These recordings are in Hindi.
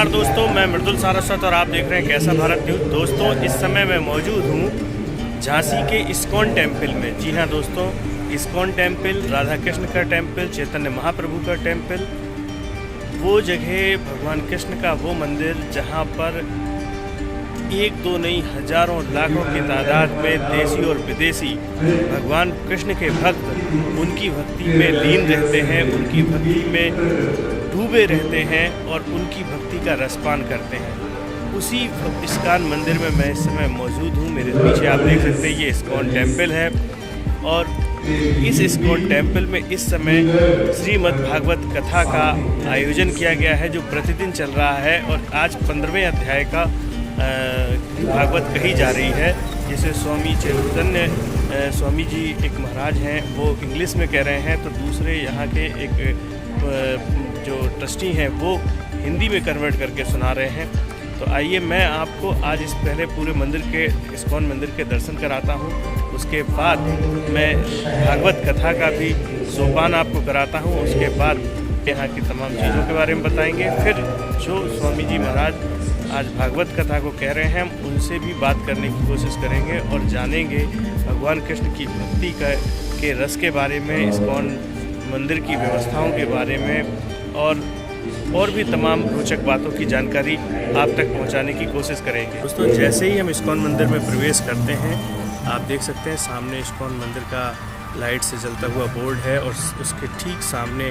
नमस्कार दोस्तों, मैं मृदुल सारस्वत और आप देख रहे हैं कैसा भारत न्यूज़। दोस्तों, इस समय मैं मौजूद हूँ झांसी के इस्कॉन टेम्पल में। जी हाँ दोस्तों, इस्कॉन टेम्पल राधा कृष्ण का टेम्पल, चैतन्य महाप्रभु का टेम्पल, वो जगह भगवान कृष्ण का वो मंदिर जहाँ पर एक दो नहीं हजारों लाखों की तादाद में देसी और विदेशी भगवान कृष्ण के भक्त उनकी भक्ति में लीन रहते हैं, उनकी भक्ति में डूबे रहते हैं और उनकी भक्ति का रसपान करते हैं। उसी इस्कॉन मंदिर में मैं इस समय मौजूद हूँ। मेरे पीछे आप देख सकते हैं ये इस्कॉन टेम्पल है और इस इस्कॉन टेम्पल में इस समय श्रीमद् भागवत कथा का आयोजन किया गया है जो प्रतिदिन चल रहा है और आज 15वें अध्याय का भागवत कही जा रही है, जिसे स्वामी चैतन्य स्वामी जी एक महाराज हैं वो इंग्लिश में कह रहे हैं, तो दूसरे यहाँ के एक जो ट्रस्टी हैं वो हिंदी में कन्वर्ट करके सुना रहे हैं। तो आइए मैं आपको आज इस पहले पूरे मंदिर के इस्कॉन मंदिर के दर्शन कराता हूँ, उसके बाद मैं भागवत कथा का भी सोपान आपको कराता हूँ, उसके बाद यहाँ की तमाम चीज़ों के बारे में बताएंगे। फिर जो स्वामी जी महाराज आज भागवत कथा को कह रहे हैं हम उनसे भी बात करने की कोशिश करेंगे और जानेंगे भगवान कृष्ण की भक्ति के रस के बारे में, इस्कॉन मंदिर की व्यवस्थाओं के बारे में और भी तमाम रोचक बातों की जानकारी आप तक पहुंचाने की कोशिश करेंगे। दोस्तों, जैसे ही हम इस्कॉन मंदिर में प्रवेश करते हैं आप देख सकते हैं सामने इस्कॉन मंदिर का लाइट से जलता हुआ बोर्ड है और उसके ठीक सामने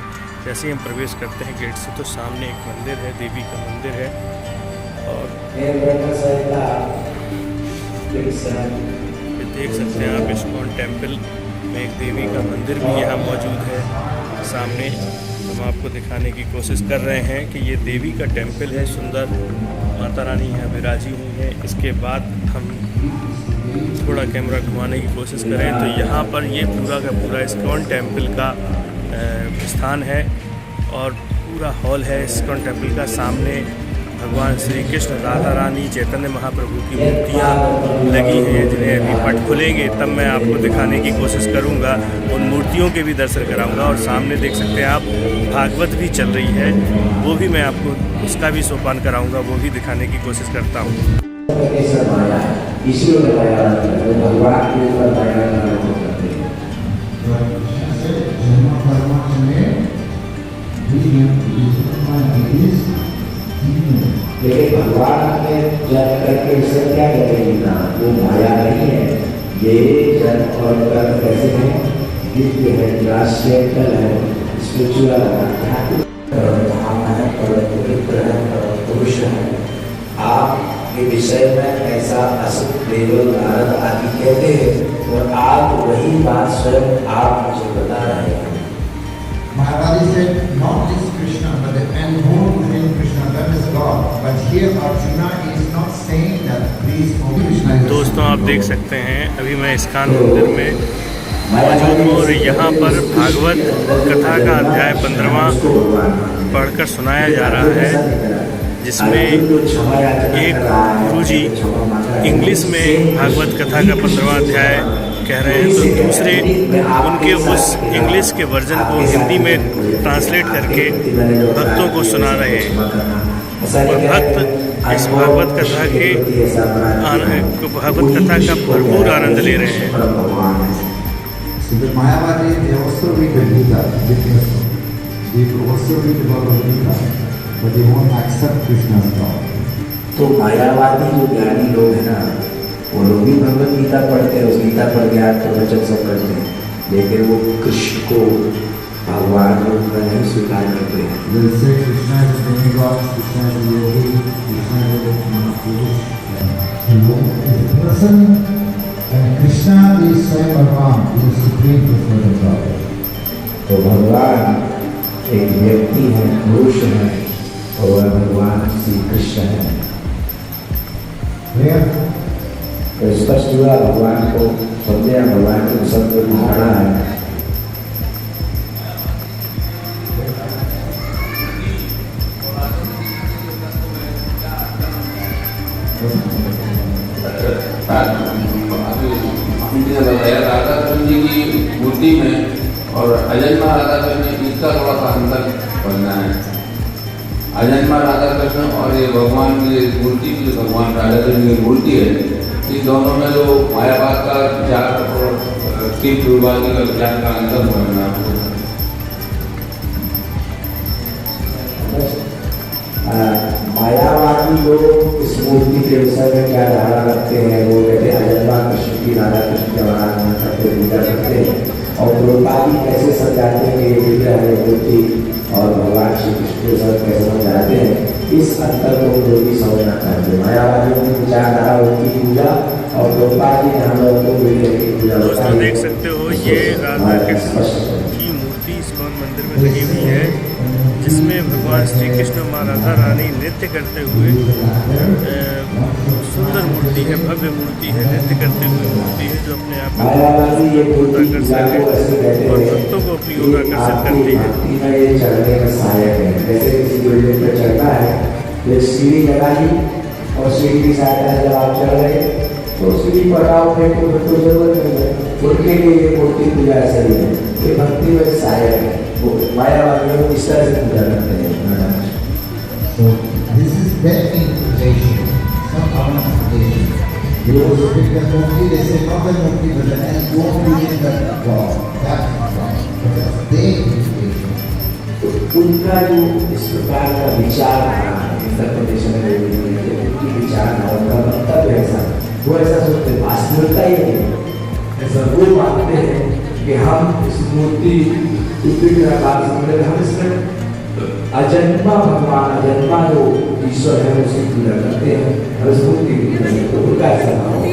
जैसे ही हम प्रवेश करते हैं गेट से तो सामने एक मंदिर है, देवी का मंदिर है। और देख सकते हैं आप इस्कॉन टेम्पल में एक देवी का मंदिर भी यहाँ मौजूद है। सामने हम आपको दिखाने की कोशिश कर रहे हैं कि ये देवी का टेम्पल है, सुंदर माता रानी यहाँ विराजी हुई है। इसके बाद हम थोड़ा कैमरा घुमाने की कोशिश करें तो यहाँ पर ये पूरा का पूरा इस्कॉन टेम्पल का स्थान है और पूरा हॉल है इस्कॉन टेम्पल का। सामने भगवान श्री कृष्ण, राधा रानी, चैतन्य महाप्रभु की मूर्तियाँ लगी हैं जिन्हें अभी पट खुलेंगे तब मैं आपको दिखाने की कोशिश करूँगा, उन मूर्तियों के भी दर्शन कराऊँगा। और सामने देख सकते हैं आप भागवत भी चल रही है, वो भी मैं आपको उसका भी सोपान कराऊँगा, वो भी दिखाने की कोशिश करता हूँ। लेकिन भगवान ने जन्म करके उसे क्या करेगी ना, वो माया नहीं है, ये जन्म और कर्म कैसे है, दिव्य है, ट्रांससेंडेंटल है, स्पिरिचुअल है, पवित्र है, पुरुष है। आप के विषय में ऐसा असुर, देवल, नारद आदि कहते हैं और आप वही बात स्वयं आप मुझे बता रहे हैं। Maharaj said, not just Krishna, but the inborn within Krishna, that is God. But here Arjuna is not saying that please only Krishna is. दोस्तों, आप देख सकते हैं अभी मैं इस्कॉन मंदिर में मौजूद हूँ और यहाँ पर भागवत कथा का अध्याय 15वां पढ़कर सुनाया जा रहा है, जिसमें एक गुरुजी इंग्लिश में भागवत कथा का 15वां अध्याय कह रहे हैं तो दूसरे उनके उस इंग्लिश के वर्जन को हिंदी में ट्रांसलेट करके भक्तों को सुना रहे हैं और भक्त इस भागवत कथा का भरपूर आनंद ले रहे हैं। तो मायावादी जो ज्ञानी लोग हैं ना, वो लोग भी भगवत गीता पढ़ते हैं, उस गीता पर ज्ञान प्रवचन सब करते हैं, लेकिन वो कृष्ण को भगवान रूप में नहीं स्वीकार करते हैं। तो भगवान एक व्यक्ति है, पुरुष है और वह भगवान श्री कृष्ण है। तो स्पष्ट हुआ भगवान को समझे, भगवान को सबको धारणा है। बताया राधा कृष्ण जी की मूर्ति में और अजन्मा राधा कृष्ण जी इसका थोड़ा सा अंतर बनना है। अजन्मा राधा कृष्ण और ये भगवान की मूर्ति की भगवान राधा कृष्ण की मूर्ति है, इन दोनों में जो मायावाद का विचार और तीन दुर्भाग्य का विचार का अंतर होना मायावादी लोग इस मूर्ति के विषय में क्या धारणा रखते हैं? वो कहते हैं अजन्मा कृष्ण की राधा कृष्ण के आराधना करते पूजा करते हैं, और द्रौपदी कैसे समझाते हैं कि ये विग्रह है मूर्ति और भगवान श्री कृष्ण के साथ कैसे समझाते हैं, इस अंतर को लोग भी समझना चाहते हैं। मायावादियों की विचारधारा उनकी पूजा और द्रौपदी हम लोगों को विग्रह की पूजा। दोस्तों देख सकते हो ये राधा कृष्ण की मूर्ति इस्कॉन मंदिर में लगी हुई है, जिसमें भगवान श्री कृष्ण माँ राधा रानी नृत्य करते हुए, सुंदर मूर्ति है, भव्य मूर्ति है, नृत्य करते हुए मूर्ति है, जो अपने आप में और भक्तों को अपनी ओर आकर्षित करती है। ये चढ़ने का सहायक है। जैसे किसी बिल्डिंग पर चढ़ना है, तो सीढ़ी लगा ली और सीढ़ी की सहायता से जब आप चढ़ रहे तो सीढ़ी पटाओ फेंको तो जरूरत नहीं है। उनके लिए ये मूर्ति पूजा सही है, ये भक्ति में सहायक है। वो मायावादी लोग इस तरह से पूजा करते हैं। So this is their interpretation, not our interpretation. Those who pick the Murti, they say not the Murti, but the and don't believe in the God. That's God. But that's their interpretation. तो उनका जो इस प्रकार का विचार इंटरप्रिटेशन है, उनकी विचार उनका वक्तव्य ऐसा, वो ऐसा सोचते वास्तविकता ही नहीं ऐसा। वो मानते हैं कि हम इस मूर्ति हम इसमें अजन्मा भगवान, अजन्मा जो ईश्वर है उसकी पूजा करते हैं और उस मूर्ति की पूजा करते हैं। उनका ऐसा भाव है।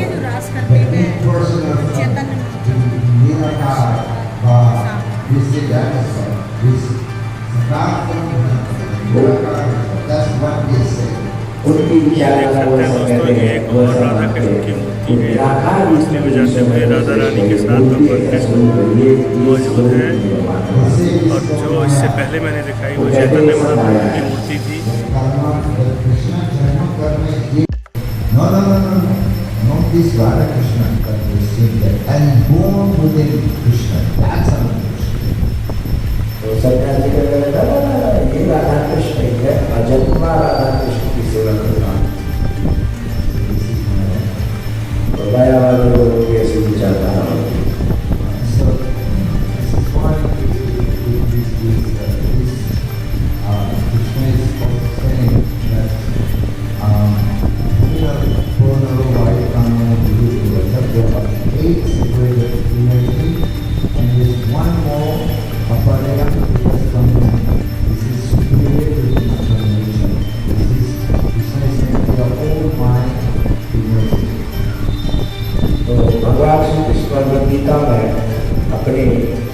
The impersonal Nirakar, this is dinosaur, this that's what they say. उनकी विचारधारा वो ऐसा कहते हैं। एक और राधा कृष्ण की मूर्ति है, इसलिए में जाते हुए राधा रानी के साथ भगवान कृष्ण मौजूद है, और जो इससे पहले मैंने दिखाई वो चैतन्य महाप्रभु की मूर्ति थी। No, this Radha Krishna that we see that and born within Krishna. That's our Krishna. तो सन्यासी का कहता है ये राधा कृष्ण है, अजन्मा राधा कृष्ण की सेवा करना। तो मायावादी लोगों की ऐसी विचारधारा होती है। So this is why Krishna is saying that there are 8 separated energy and there is one more aparaya which has come in. This is superior to the transformation. This is Krishna is saying we are all mind energy. तो भगवान श्री कृष्ण भगवद गीता में अपनी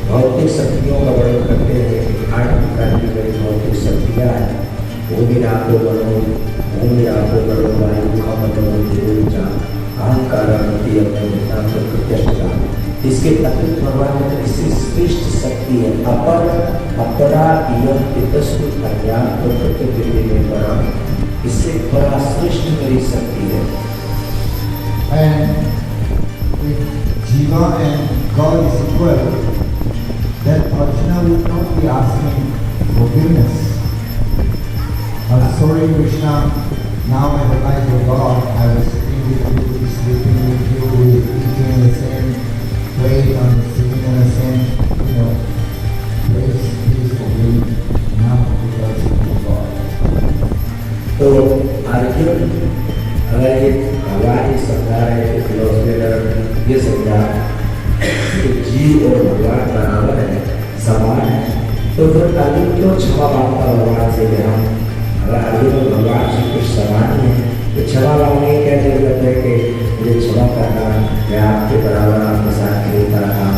भौतिक शक्तियों का वर्णन करते हैं। 8 प्रकार की बड़ी भौतिक शक्तियाँ हैं। भूमि रातो बनो, भूमि रातो बनो, वायु का बनो, ऊर्जा, अहंकार, अपने प्रत्यक्षता। इसके अतिरिक्त भगवान ने इससे श्रेष्ठ शक्ति है अपर अपरा इयम पितस्तु अज्ञान प्रकृति में बड़ा, इससे बड़ा श्रेष्ठ मेरी शक्ति है। And if Jiva and God is equal, then Arjuna would not be asking forgiveness. I'm sorry Krishna, now I realize your God, I was sitting with you, sleeping with you, eating in the same plate, and sitting in the same, place, please forgive me now because of your God. तो अर्जुन अगर ये भगवान ये समझा रहे हैं, फिलोसफी ये समझा कि जीव और भगवान बराबर है, समान है, तो फिर अर्जुन क्यों क्षमा मांगता भगवान से कि हम अगर अर्जुन और भगवान से कुछ समान है तो क्षमा मांगने की क्या जरूरत है कि मुझे क्षमा करना, मैं आपके बराबर आपके साथ खेलता था,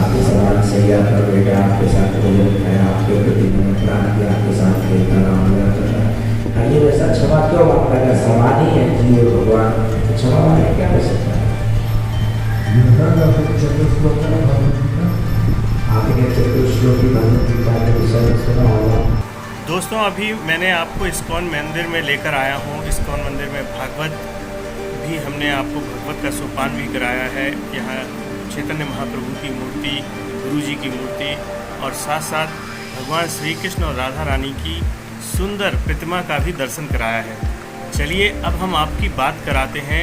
आपके समान सैया कर बेटा आपके साथ भोजन खाया, आपके प्रति मैंने प्राण किया, आपके साथ खेलता रहा। अर्जुन ऐसा क्षमा क्यों मांगता है? समान ही है जीव और भगवान, तो क्षमा मांगने क्या कर सकता है? आपने चतुर्श्लोकी भगवद गीता के विषय में सुना होगा। दोस्तों अभी मैंने आपको इस्कॉन मंदिर में लेकर आया हूँ। इस्कॉन मंदिर में भागवत भी हमने आपको भगवत का सोपान भी कराया है। यहाँ चैतन्य महाप्रभु की मूर्ति, गुरु जी की मूर्ति और साथ साथ भगवान श्री कृष्ण और राधा रानी की सुंदर प्रतिमा का भी दर्शन कराया है। चलिए अब हम आपकी बात कराते हैं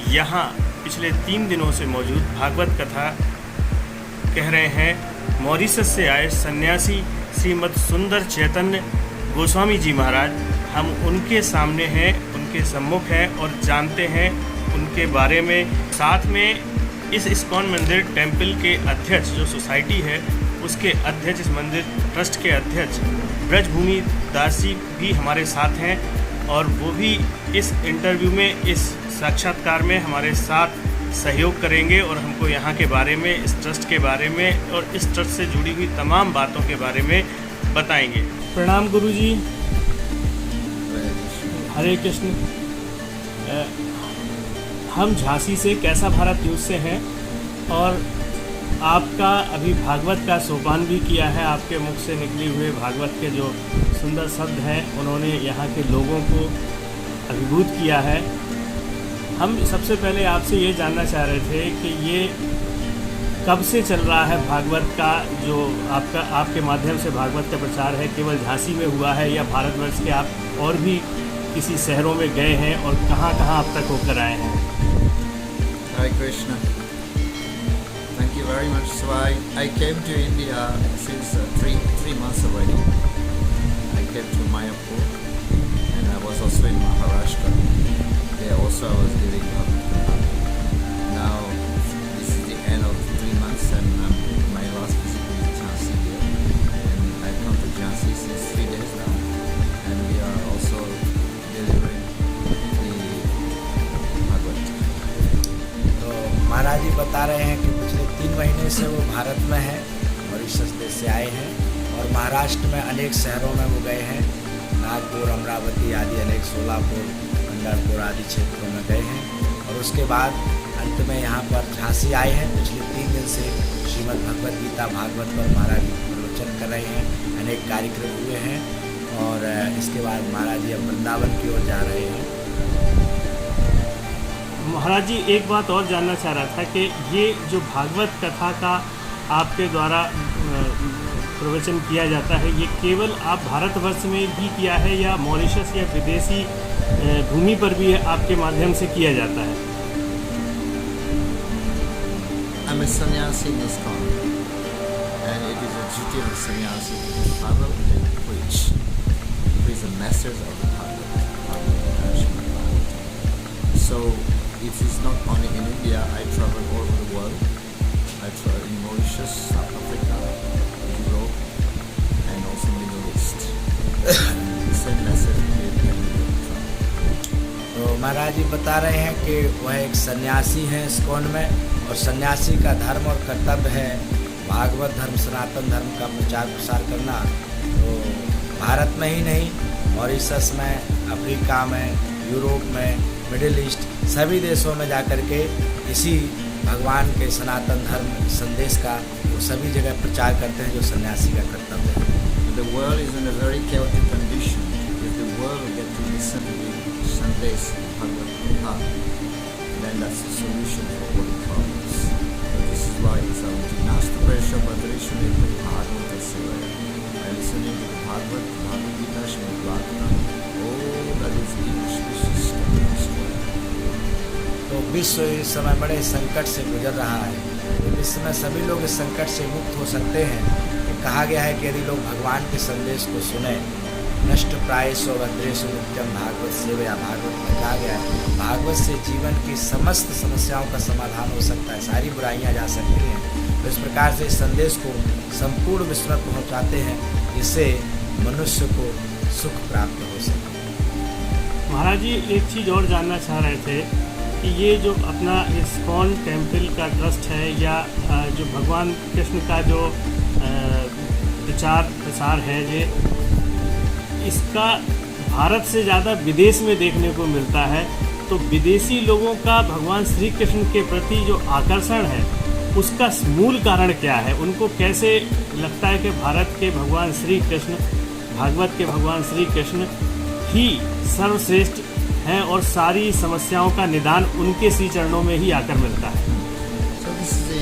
यहाँ पिछले 3 दिनों से मौजूद भागवत कथा कह रहे हैं मॉरिशस से आए सन्यासी श्रीमद सुंदर चैतन्य गोस्वामी जी महाराज। हम उनके सामने हैं, उनके सम्मुख हैं और जानते हैं उनके बारे में। साथ में इस इस्कॉन मंदिर टेम्पल के अध्यक्ष जो सोसाइटी है उसके अध्यक्ष, इस मंदिर ट्रस्ट के अध्यक्ष ब्रजभूमि दास जी भी हमारे साथ हैं और वो भी इस इंटरव्यू में, इस साक्षात्कार में हमारे साथ सहयोग करेंगे और हमको यहाँ के बारे में, इस ट्रस्ट के बारे में और इस ट्रस्ट से जुड़ी हुई तमाम बातों के बारे में बताएंगे। प्रणाम गुरुजी, हरे कृष्ण। हम झांसी से कैसा भारत न्यूज़ से हैं और आपका अभी भागवत का सोपान भी किया है। आपके मुख से निकली हुए भागवत के जो सुंदर शब्द हैं उन्होंने यहाँ के लोगों को अभिभूत किया है। हम सबसे पहले आपसे ये जानना चाह रहे थे कि ये कब से चल रहा है भागवत का, जो आपके माध्यम से भागवत का प्रचार है, केवल झांसी में हुआ है या भारतवर्ष के आप और भी किसी शहरों में गए हैं और कहाँ कहाँ अब तक होकर आए हैं? Hare Krishna. Thank you very much. So I came to India since three months already. I came to Mayapur and I was also in Maharashtra. There also I was giving up. Now this is the end of 3 months and my last visit is Jhansi here. And I've come to Jhansi since 3 days now. And we are also delivering the Bhagavad. तो महाराज जी बता रहे हैं कि पिछले 3 महीने से वो भारत में हैं, मॉरिशस देश से आए हैं और महाराष्ट्र में अनेक शहरों में वो गए हैं। नागपुर, अमरावती आदि अनेक, सोलापुर, पंढरपुर आदि क्षेत्रों में गए हैं और उसके बाद अंत में यहाँ पर झांसी आए हैं। पिछले 3 दिन से श्रीमद् भगवद गीता भागवत पर महाराज जी प्रवचन कर रहे हैं, अनेक कार्यक्रम हुए हैं और इसके बाद महाराज जी अब वृंदावन की ओर जा रहे हैं। महाराज जी एक बात और जानना चाह रहा था कि ये जो भागवत कथा का आपके द्वारा प्रवचन किया जाता है, ये केवल आप भारतवर्ष में ही किया है या मॉरिशस या विदेशी भूमि पर भी आपके माध्यम से किया जाता है? I'm a sannyasi in ISKCON, and it is a duty of a sannyasi to travel and preach. He is the masters of the Bhagavad. So it is not only in India. I travel all over the world. I travel in Mauritius, South Africa, Europe, and also Middle East. The same message in travel. तो महाराज जी बता रहे हैं कि वह एक सन्यासी हैं इस्कॉन में और सन्यासी का धर्म और कर्तव्य है भागवत धर्म, सनातन धर्म का प्रचार प्रसार करना। तो भारत में ही नहीं, मॉरिशस में, अफ्रीका में, यूरोप में, मिडिल ईस्ट, सभी देशों में जाकर के इसी भगवान के सनातन धर्म संदेश का वो सभी जगह प्रचार करते हैं जो सन्यासी का कर्तव्य है। The world is in a very chaotic condition. If the world will get to listen to the Sundays Bhagavad Gita, then that's the solution for all the problems. So this is why it's our Nasta Presha Bhadreshwari Bhagavata Sevaya. By listening to the Bhagavad Gita, Srimad Bhagavatam, oh, that is English Square. तो विश्व इस समय बड़े संकट से गुजर रहा है। इस समय सभी लोग इस संकट से मुक्त हो सकते हैं। कहा गया है कि यदि लोग भगवान के संदेश को सुने, नष्ट प्रायेषु भद्रेषु नित्यम भागवत सेवया, भागवत में कहा गया है भागवत से जीवन की समस्त समस्याओं का समाधान हो सकता है, सारी बुराइयां जा सकती हैं। तो इस प्रकार से इस संदेश को संपूर्ण विश्व में पहुँचाते हैं जिससे मनुष्य को सुख प्राप्त हो सके। महाराज जी एक चीज़ और जानना चाह रहे थे कि ये जो अपना इस्कॉन टेम्पल का ट्रस्ट है या जो भगवान कृष्ण का जो प्रचार प्रसार है, ये इसका भारत से ज़्यादा विदेश में देखने को मिलता है। तो विदेशी लोगों का भगवान श्री कृष्ण के प्रति जो आकर्षण है उसका मूल कारण क्या है? उनको कैसे लगता है कि भारत के भगवान श्री कृष्ण, भागवत के भगवान श्री कृष्ण ही सर्वश्रेष्ठ हैं और सारी समस्याओं का निदान उनके श्री चरणों में ही आकर मिलता है? So this is the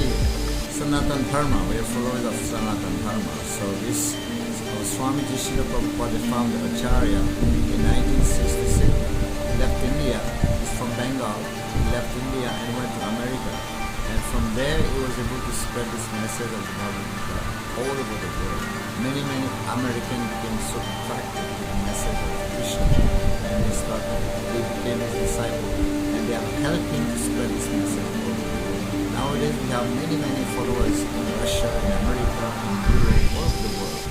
Sanatan Dharma. We are followers of Sanatan Dharma. So this is Swamiji Srila Prabhupada, the founder Acharya, in 1966, left India. He's from Bengal. He left India and went to America. And from there, he was able to spread this message of the Bhagavad Gita all over the world. Many Americans became so attracted to the message of Krishna, and they became his disciples, and they have helped him to spread this message all over the world. Nowadays, we have many followers in Russia, in America, in Europe, all over the world.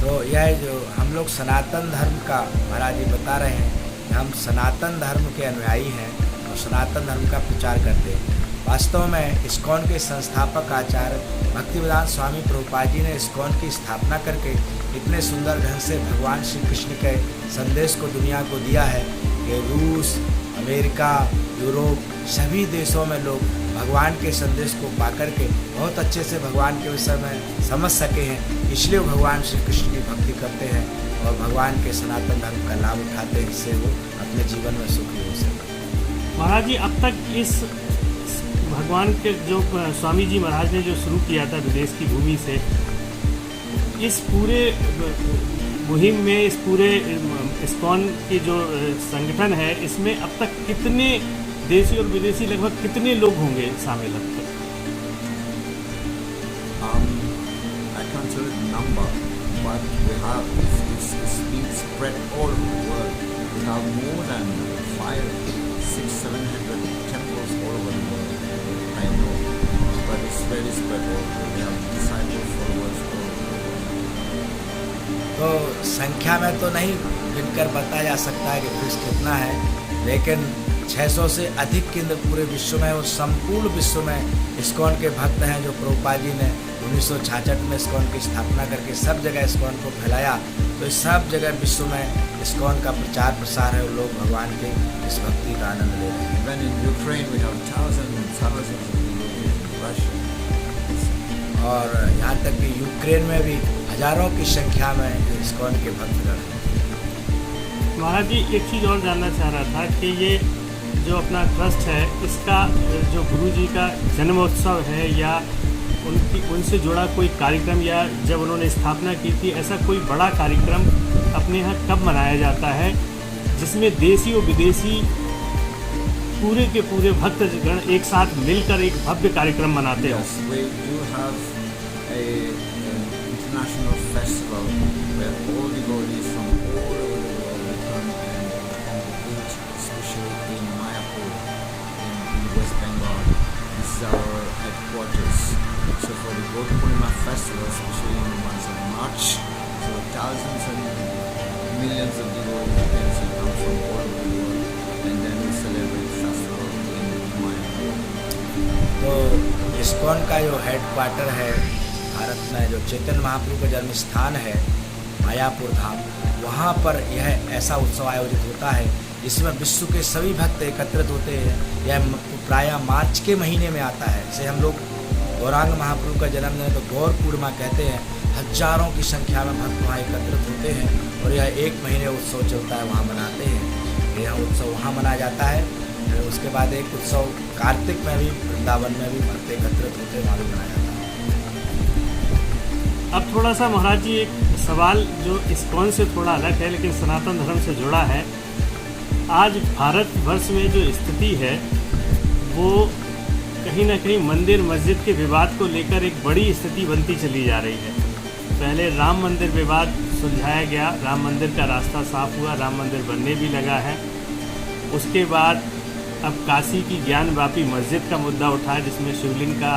तो यह जो हम लोग सनातन धर्म का महाराज जी बता रहे हैं कि हम सनातन धर्म के अनुयायी हैं और सनातन धर्म का प्रचार करते हैं। वास्तव में इस्कॉन के संस्थापक आचार्य भक्तिवेदांत स्वामी प्रभुपाद जी ने इस्कॉन की स्थापना करके इतने सुंदर ढंग से भगवान श्री कृष्ण के संदेश को दुनिया को दिया है कि रूस, अमेरिका, यूरोप सभी देशों में लोग भगवान के संदेश को पाकर के बहुत अच्छे से भगवान के विषय में समझ सके हैं। इसलिए वो भगवान श्री कृष्ण की भक्ति करते हैं और भगवान के सनातन धर्म का लाभ उठाते हैं, जिससे वो अपने जीवन में सुखी हो सके। महाराज जी, अब तक इस भगवान के जो स्वामी जी महाराज ने जो शुरू किया था विदेश की भूमि से, इस पूरे मुहिम में, इस पूरे इस्कॉन की जो संगठन है, इसमें अब तक कितने देशी और विदेशी, लगभग कितने लोग होंगे शामिल अब तक? I can't tell you the number, but we have it's being spread all over the world. We have more than 500-700 temples all over the world. I know, but it's very spread all over. We have disciples, followers all over the world. तो संख्या में तो नहीं गिनकर बताया जा सकता है कि फीस कितना है, लेकिन 600 से अधिक केंद्र पूरे विश्व में और संपूर्ण विश्व में इस्कॉन के भक्त हैं। जो प्रभुपाद जी ने 1966 में इस्कॉन की स्थापना करके सब जगह इस्कॉन को फैलाया, तो इस सब जगह विश्व में इस्कॉन का प्रचार प्रसार है और लोग भगवान के इस भक्ति का आनंद ले रहे हैं। Even in Ukraine we have thousands and thousands of devotees in Russia. और यहाँ तक कि यूक्रेन में भी हजारों की संख्या में इस्कॉन के भक्तगण हैं। महाराज जी, एक चीज़ और जानना चाह रहा था कि ये जो अपना ट्रस्ट है, इसका जो गुरु जी का जन्मोत्सव है या उनसे जुड़ा कोई कार्यक्रम, या जब उन्होंने स्थापना की थी ऐसा कोई बड़ा कार्यक्रम अपने यहाँ कब मनाया जाता है जिसमें देशी और विदेशी पूरे के पूरे भक्तगण एक साथ मिलकर एक भव्य कार्यक्रम मनाते हो? Yes, we do have a international festival where all devotees from all over the world will come and congregate, especially in Mayapur in West Bengal. This is our headquarters. So for the Gaur Purnima festival, especially in the months of March, so thousands and millions of devotees can come from all over the world, and then we celebrate festival in Mayapur. तो इस्कॉन का जो हेड क्वार्टर है भारत में, जो चैतन्य महाप्रभु का जन्म स्थान है मायापुर धाम, वहाँ पर यह ऐसा उत्सव आयोजित होता है जिसमें विश्व के सभी भक्त एकत्रित होते हैं। यह प्रायः मार्च के महीने में आता है। जैसे हम लोग गौरांग महाप्रभु का जन्मदिन तो गौर पूर्णिमा कहते हैं। हजारों की संख्या में भक्त वहाँ एकत्रित होते हैं और यह एक महीने उत्सव चलता है, वहाँ मनाते हैं। यह उत्सव वहाँ मनाया जाता है। फिर उसके बाद एक उत्सव कार्तिक में भी वृंदावन में भी भक्त एकत्रित होते हैं, वहाँ भी मनाया जाता है। अब थोड़ा सा महाराज जी एक सवाल जो इस्कॉन से थोड़ा अलग है लेकिन सनातन धर्म से जुड़ा है। आज भारतवर्ष में जो स्थिति है वो कहीं ना कहीं मंदिर मस्जिद के विवाद को लेकर एक बड़ी स्थिति बनती चली जा रही है। पहले राम मंदिर विवाद सुलझाया गया, राम मंदिर का रास्ता साफ हुआ, राम मंदिर बनने भी लगा है। उसके बाद अब काशी की ज्ञानवापी मस्जिद का मुद्दा उठा जिसमें शिवलिंग का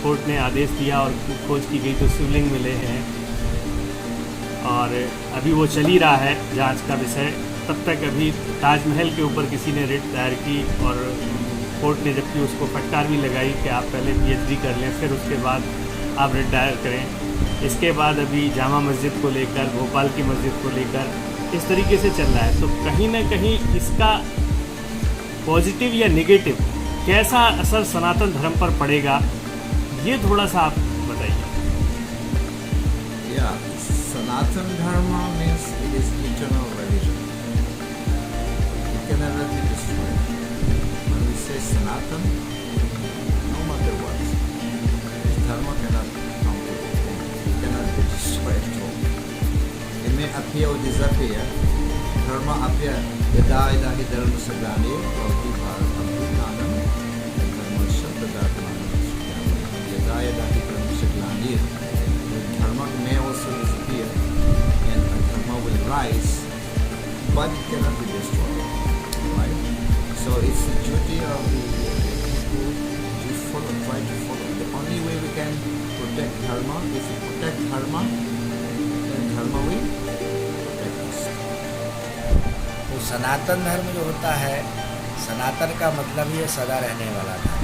कोर्ट ने आदेश दिया और खोज की गई तो शिवलिंग मिले हैं और अभी वो चल ही रहा है जांच का विषय। तब तक अभी ताजमहल के ऊपर किसी ने रिट दायर की और कोर्ट ने जबकि उसको फटकार भी लगाई कि आप पहले PhD कर लें फिर उसके बाद आप रिट दायर करें। इसके बाद अभी जामा मस्जिद को लेकर, भोपाल की मस्जिद को लेकर इस तरीके से चल रहा है। तो कहीं ना कहीं इसका पॉजिटिव या नेगेटिव कैसा असर सनातन धर्म पर पड़ेगा, ये थोड़ा सा आप बताइए। Yeah, Sanatana Dharma means it is eternal religion. It can never be destroyed. When we say Sanatan, no matter what, this Dharma cannot come to an end. It cannot be never at all. It may appear or disappear. Dharma appear. Yada yada hi dharma sagrani bhavati bharanam dharma shabdadatmanam yada yada hi dharma sagrani. Dharma may also disappear and dharma will rise, but it cannot be destroyed. Right? So it's the duty of the people to follow, try to follow. The only way we can protect dharma, if we protect dharma, then dharma will protect us. तो सनातन धर्म जो होता है, सनातन का मतलब ही है सदा रहने वाला धर्म।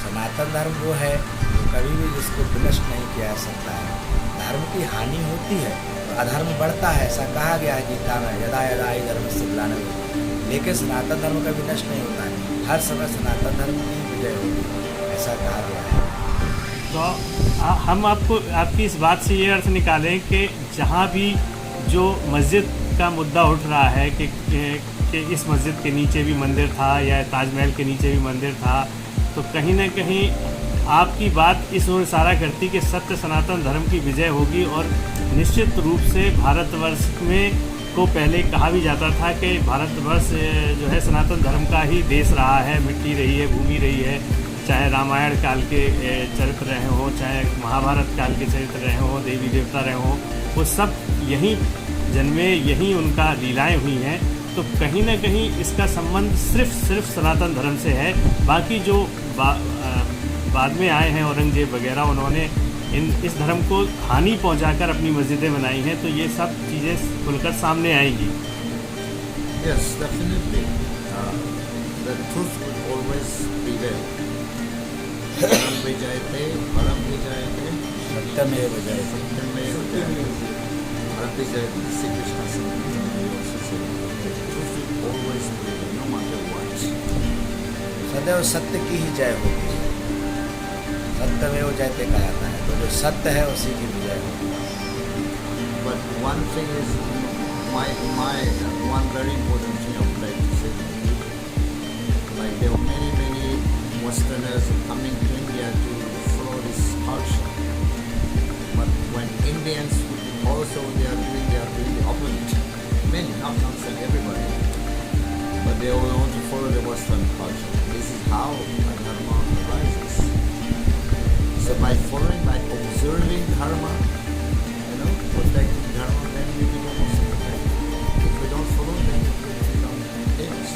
सनातन धर्म वो है जो कभी भी जिसको विनष्ट नहीं किया जा सकता है। धर्म की हानि होती है तो अधर्म बढ़ता है, ऐसा कहा गया है गीता में, यदा यदा ही धर्म से ग्लानिर्भवति। लेकिन सनातन धर्म कभी नष्ट नहीं होता है, हर समय सनातन धर्म की विजय होगी, ऐसा कहा गया है। तो हम आपकी इस बात से ये अर्थ निकालें कि जहाँ भी जो मस्जिद का मुद्दा उठ रहा है कि इस मस्जिद के नीचे भी मंदिर था या ताजमहल के नीचे भी मंदिर था, तो कहीं ना कहीं आपकी बात इस ओर इशारा करती कि सत्य सनातन धर्म की विजय होगी। और निश्चित रूप से भारतवर्ष में को पहले कहा भी जाता था कि भारतवर्ष जो है सनातन धर्म का ही देश रहा है, मिट्टी रही है, भूमि रही है। चाहे रामायण काल के चरित्र रहे हों, चाहे महाभारत काल के चरित्र रहे हों, देवी देवता रहे हों, वो सब यहीं जन्मे, यहीं उनका लीलाएं हुई हैं। तो कहीं ना कहीं इसका संबंध सिर्फ सनातन धर्म से है। बाकी जो बाद में आए हैं औरंगजेब वगैरह, उन्होंने इस धर्म को हानि पहुंचाकर अपनी मस्जिदें बनाई हैं, तो ये सब चीज़ें खुलकर सामने आएंगी। Yes, definitely. The truth will always prevail. Param vijayate, सत्यमेव जयते। satyamaeva jayate. Param vijayate. Sri Krishna Samhita also said, the truth will always prevail, no matter what. सदैव सत्य की ही जय होगी, सत्यमेव जयते कहा जाता है, तो जो सत्य है उसी की विजय होगी। But one thing is, my one very important thing I would like to say, like there were many Westerners coming to India to follow this culture, but when Indians also they are doing the opposite. Many, not saying everybody, but they all want to follow the Western culture. This is how dharma arises. So by following, by observing dharma, protecting dharma, then we become also protected. If we don't follow, then we become chaos.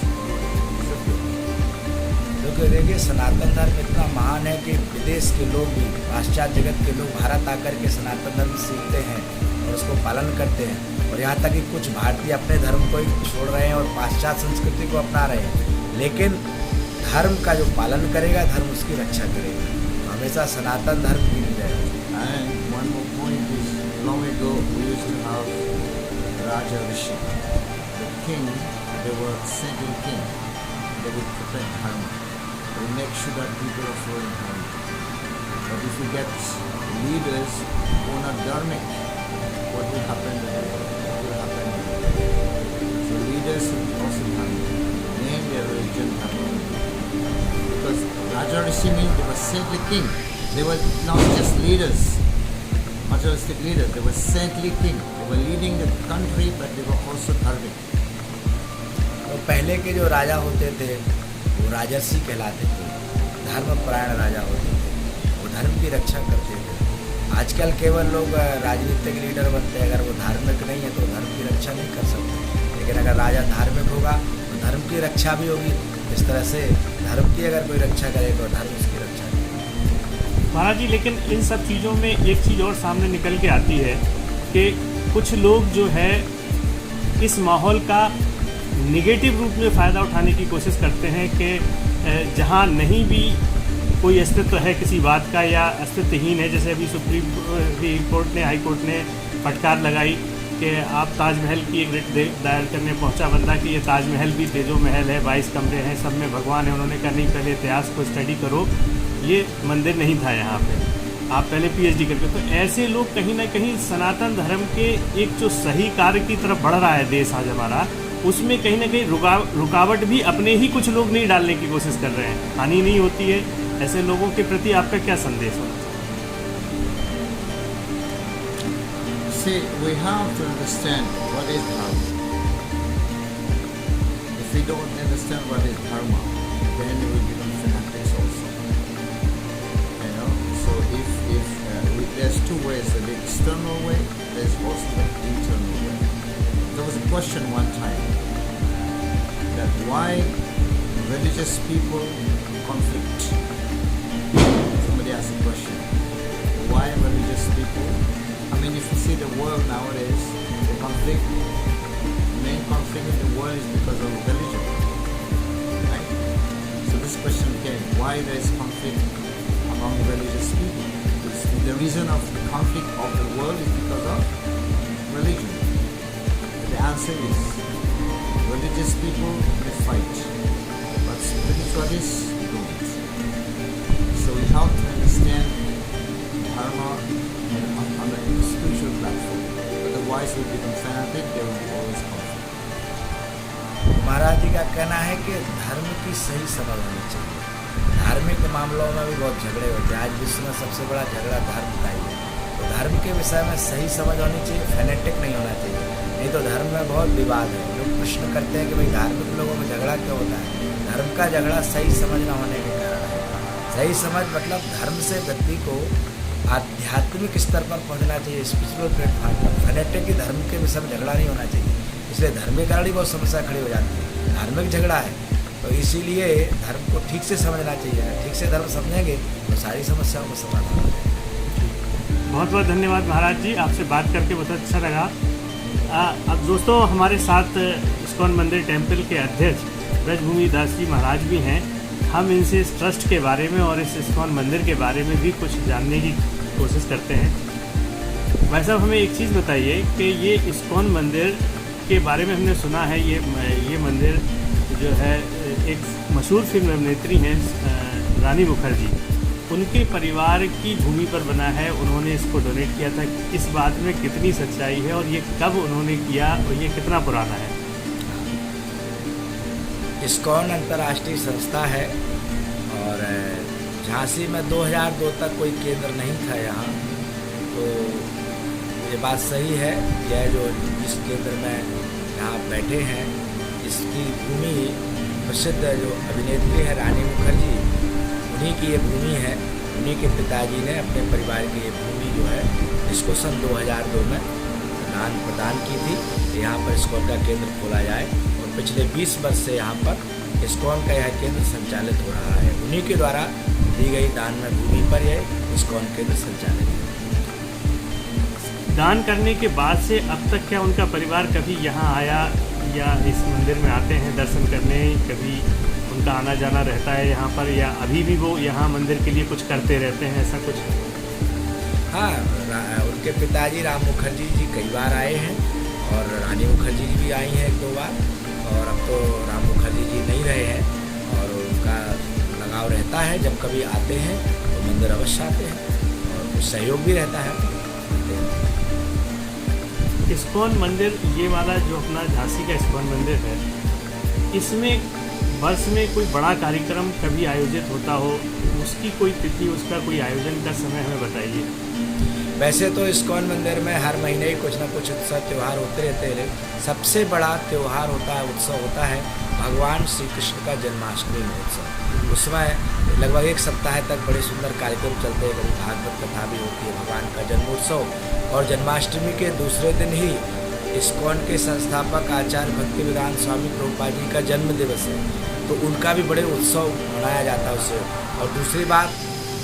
क्योंकि देखिए सनातन धर्म इतना महान है कि विदेश के लोग भी, पाश्चात्य जगत के लोग भारत आकर के सनातन धर्म सीखते हैं और उसको पालन करते हैं। और यहाँ तक कि कुछ भारतीय अपने धर्म को ही छोड़ रहे हैं और पाश्चात्य संस्कृति को अपना रहे हैं। लेकिन धर्म का जो पालन करेगा, धर्म उसकी रक्षा करेगा। हमेशा सनातन धर्म की विजय है। And one more point is, long ago we used to have Raja Rishi, the king. They were saintly king. They would protect dharma. They would make sure that people are following dharma. But if you get leaders who are not dharmic, what will happen? So leaders will also name their religion dharma. Because Raja Rishi means they were saintly king. They were not just leaders, materialistic leaders. They were saintly king. They were leading the country, but they were also dharmic. तो पहले के जो राजा होते थे वो राजर्षि कहलाते थे, धर्मपरायण राजा होते थे, वो धर्म की रक्षा करते थे। आजकल केवल लोग राजनीतिक लीडर बनते हैं, अगर वो धार्मिक नहीं है तो धर्म की रक्षा नहीं कर सकते। लेकिन अगर राजा धार्मिक होगा तो धर्म की रक्षा भी होगी। इस तरह से धर्म की अगर कोई रक्षा करे तो धर्म उसकी रक्षा करेगा। महाराज जी, लेकिन इन सब चीज़ों में एक चीज़ और सामने निकल के आती है कि कुछ लोग जो है इस माहौल का निगेटिव रूप में फ़ायदा उठाने की कोशिश करते हैं कि जहां नहीं भी कोई अस्तित्व है किसी बात का या अस्तित्वहीन है, जैसे अभी सुप्रीम कोर्ट ने, हाई कोर्ट ने फटकार लगाई कि आप ताजमहल की एक रिट दायर करने पहुंचा बंदा कि ये ताजमहल भी तेजो महल है, 22 कमरे हैं, सब में भगवान है। उन्होंने कहा नहीं, पहले इतिहास को स्टडी करो, ये मंदिर नहीं था यहाँ पे, आप पहले PhD करके। तो ऐसे लोग कहीं ना कहीं सनातन धर्म के एक जो सही कार्य की तरफ बढ़ रहा है देश आज हमारा, उसमें कहीं ना कहीं रुकावट भी अपने ही कुछ लोग नहीं डालने की कोशिश कर रहे हैं। हानि नहीं होती है, ऐसे लोगों के प्रति आपका क्या संदेश हो? see, we have to understand what is dharma. If we don't understand what is dharma, then we become fanatics also. You know, so there's two ways: the external way, there's also the internal way. There was a question one time that why religious people conflict. Somebody asked a question: why religious people? I mean, if you see the world nowadays, the main conflict in the world is because of religion, right? So this question came: why there is conflict among religious people? The reason of the conflict of the world is because of religion. The answer is religious people may fight, but spiritualists don't. So we have to understand dharma on the spiritual platform. Otherwise we become fanatic, there will be always conflict. महाराज जी का कहना है कि धर्म की सही समझ होनी चाहिए। धार्मिक मामलों में भी बहुत झगड़े होते हैं। आज विश्व में सबसे बड़ा झगड़ा धर्म का ही है। तो धर्म के विषय में सही समझ होनी चाहिए, फैनेटिक नहीं होना चाहिए। नहीं तो धर्म में बहुत विवाद है। लोग प्रश्न करते हैं कि भाई धार्मिक लोगों में झगड़ा क्यों होता है? धर्म का झगड़ा सही समझ न होने के कारण है। सही समझ मतलब धर्म से व्यक्ति को आध्यात्मिक स्तर पर पहुंचना चाहिए, स्पिरिचुअल प्लेटफॉर्म पर। फैनेटिक की धर्म के विषय में झगड़ा नहीं होना चाहिए। इसलिए धर्म के कारण ही बहुत समस्या खड़ी हो जाती है। धार्मिक झगड़ा है तो इसीलिए धर्म को ठीक से समझना चाहिए। ठीक से धर्म समझेंगे तो सारी समस्याओं का समाधान हो जाएगा। बहुत बहुत धन्यवाद महाराज जी, आपसे बात करके बहुत अच्छा लगा। अब दोस्तों हमारे साथ इस्कॉन मंदिर टेम्पल के अध्यक्ष ब्रजभूमि दास जी महाराज भी हैं। हम इनसे इस ट्रस्ट के बारे में और इस इस्कॉन मंदिर के बारे में भी कुछ जानने की कोशिश करते हैं। भाई साहब, हमें एक चीज़ बताइए कि ये इस्कॉन मंदिर के बारे में हमने सुना है, ये मंदिर जो है एक मशहूर फिल्म अभिनेत्री हैं रानी मुखर्जी, उनके परिवार की भूमि पर बना है। उन्होंने इसको डोनेट किया था। इस बात में कितनी सच्चाई है और ये कब उन्होंने किया और ये कितना पुराना है? इस्कॉन अंतर्राष्ट्रीय संस्था है और झांसी में 2002 तक कोई केंद्र नहीं था यहाँ। तो ये बात सही है। यह जो इस केंद्र में यहाँ बैठे हैं, इसकी भूमि प्रसिद्ध जो अभिनेत्री है रानी मुखर्जी, उन्हीं की ये भूमि है। उन्हीं के पिताजी ने अपने परिवार की ये भूमि जो है इसको सन 2002 में प्रदान की थी। यहाँ पर इस्कॉन का केंद्र खोला जाए और पिछले 20 वर्ष से यहाँ पर इस्कॉन का यह केंद्र संचालित हो रहा है। उन्हीं के द्वारा दी गई दान में भूमि पर यह इस्कॉन केंद्र संचालित है। दान करने के बाद से अब तक क्या उनका परिवार कभी यहाँ आया या इस मंदिर में आते हैं दर्शन करने? कभी उनका आना जाना रहता है यहाँ पर, या अभी भी वो यहाँ मंदिर के लिए कुछ करते रहते हैं, ऐसा कुछ? हाँ, उनके पिताजी राम मुखर्जी जी कई बार आए हैं और रानी मुखर्जी जी भी आई हैं 1-2 बार। और अब तो राम मुखर्जी जी नहीं रहे हैं और उनका लगाव रहता है। जब कभी आते हैं तो मंदिर अवश्य आते हैं और कुछ सहयोग भी रहता है। इस्कॉन मंदिर, ये वाला जो अपना झांसी का इस्कॉन मंदिर है, इसमें वर्ष में कोई बड़ा कार्यक्रम कभी आयोजित होता हो, उसकी कोई तिथि, उसका कोई आयोजन का समय हमें बताइए। वैसे तो इस्कॉन मंदिर में हर महीने ही कुछ ना कुछ उत्सव त्यौहार होते रहते हैं। सबसे बड़ा त्यौहार होता है, उत्सव होता है भगवान श्री कृष्ण का जन्माष्टमी महोत्सव। उसमें लगभग 1 सप्ताह तक बड़े सुंदर कार्यक्रम चलते हैं। कभी भागवत कथा भी होती है, भगवान का जन्मोत्सव। और जन्माष्टमी के दूसरे दिन ही इस्कॉन के संस्थापक आचार्य भक्तिवेदांत स्वामी प्रभुपाद जी का जन्म दिवस है, तो उनका भी बड़े उत्सव मनाया जाता है उससे। और दूसरी बात,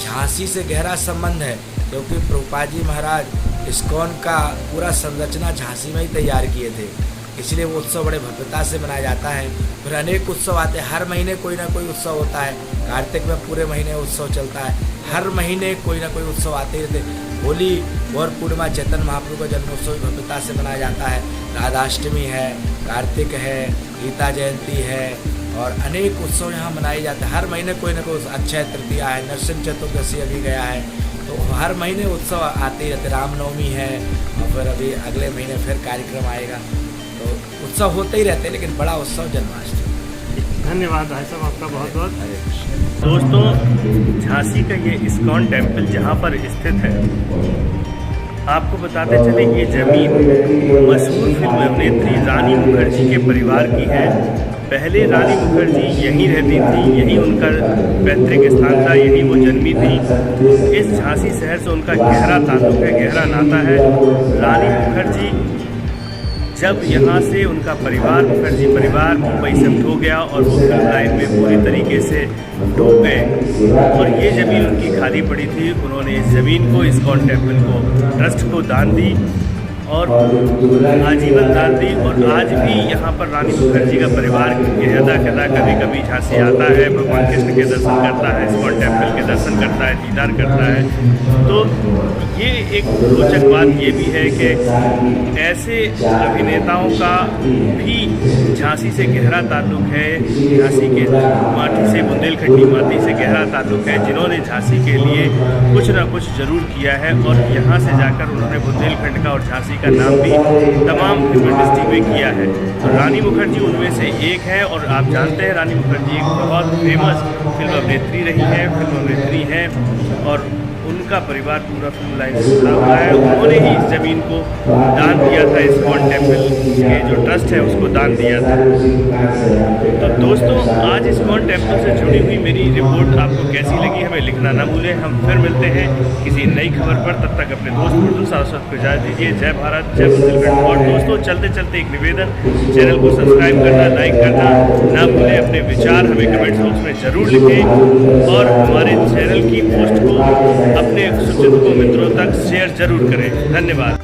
झांसी से गहरा संबंध है क्योंकि प्रभुपाद जी महाराज इस्कॉन का पूरा संरचना झांसी में ही तैयार किए थे, इसलिए वो उत्सव बड़े भव्यता से मनाया जाता है। फिर अनेक उत्सव आते हैं, हर महीने कोई ना कोई उत्सव होता है। कार्तिक में पूरे महीने उत्सव चलता है, हर महीने कोई ना कोई उत्सव आते ही रहते। होली और पूर्णिमा चैतन्य महाप्रभु का जन्मोत्सव भव्यता से मनाया जाता है। राधाष्टमी है, कार्तिक है, गीता जयंती है और अनेक उत्सव यहाँ मनाए जाते हैं। हर महीने कोई ना कोई अक्षय तृतीया है, नरसिंह चतुर्दशी अभी गया है, तो हर महीने उत्सव आते ही रहते। रामनवमी है और फिर अभी अगले महीने फिर कार्यक्रम आएगा, तो उत्सव होते ही रहते हैं, लेकिन बड़ा उत्सव जन्माष्टमी। धन्यवाद भाई साहब, आपका बहुत बहुत। दोस्तों, झांसी का ये इस्कॉन टेम्पल जहाँ पर स्थित है, आपको बताते चले ये ज़मीन मशहूर फिल्म अभिनेत्री रानी मुखर्जी के परिवार की है। पहले रानी मुखर्जी यहीं रहती थी, यहीं उनका पैतृक स्थान था, यहीं वो जन्मी थी। इस झांसी शहर से उनका गहरा ताल्लुक है, गहरा नाता है। रानी मुखर्जी जब यहाँ से उनका परिवार, मुखर्जी परिवार मुंबई शिफ्ट हो गया और वो फिल्म लाइन में पूरी तरीके से डूब गए और ये ज़मीन उनकी खाली पड़ी थी। उन्होंने इस ज़मीन को, इस्कॉन टेम्पल को, ट्रस्ट को दान दी और आजीवन दान दी। और आज भी यहाँ पर रानी मुखर्जी का परिवार कहता कभी कभी झांसी आता है, भगवान कृष्ण के दर्शन करता है, इस्कॉन टेम्पल के दर्शन करता है, दीदार करता है। तो ये एक रोचक बात ये भी है कि ऐसे अभिनेताओं का भी झांसी से गहरा ताल्लुक है, झांसी के माटी से, बुंदेलखंडी माटी से गहरा ताल्लुक है, जिन्होंने झांसी के लिए कुछ ना कुछ ज़रूर किया है। और यहाँ से जाकर उन्होंने बुंदेलखंड का और झांसी का नाम भी तमाम फिल्म इंडस्ट्री में किया है। तो रानी मुखर्जी उनमें से एक है। और आप जानते हैं रानी मुखर्जी एक बहुत फेमस फिल्म अभिनेत्री रही है, फिल्म अभिनेत्री हैं और उनका परिवार पूरा फिल्म लाइन से जुड़ा हुआ है। उन्होंने ही इस ज़मीन को दान दिया था, इस्कॉन टेम्पल के जो ट्रस्ट है उसको दान दिया था। तो दोस्तों, आज इस्कॉन टेम्पल से जुड़ी हुई मेरी रिपोर्ट आपको कैसी लगी हमें लिखना ना भूलें। हम फिर मिलते हैं किसी नई खबर पर। तब तक अपने दोस्त उर्दू सारस्वत को इजाज़त दीजिए। जय भारत, जय बुंदेलखंड। और दोस्तों, चलते चलते एक निवेदन, चैनल को सब्सक्राइब करना, लाइक करना ना भूलें। अपने विचार हमें कमेंट बॉक्स में ज़रूर लिखें और हमारे चैनल की पोस्ट को अपने सुचिंतकों मित्रों तक शेयर जरूर करें। धन्यवाद।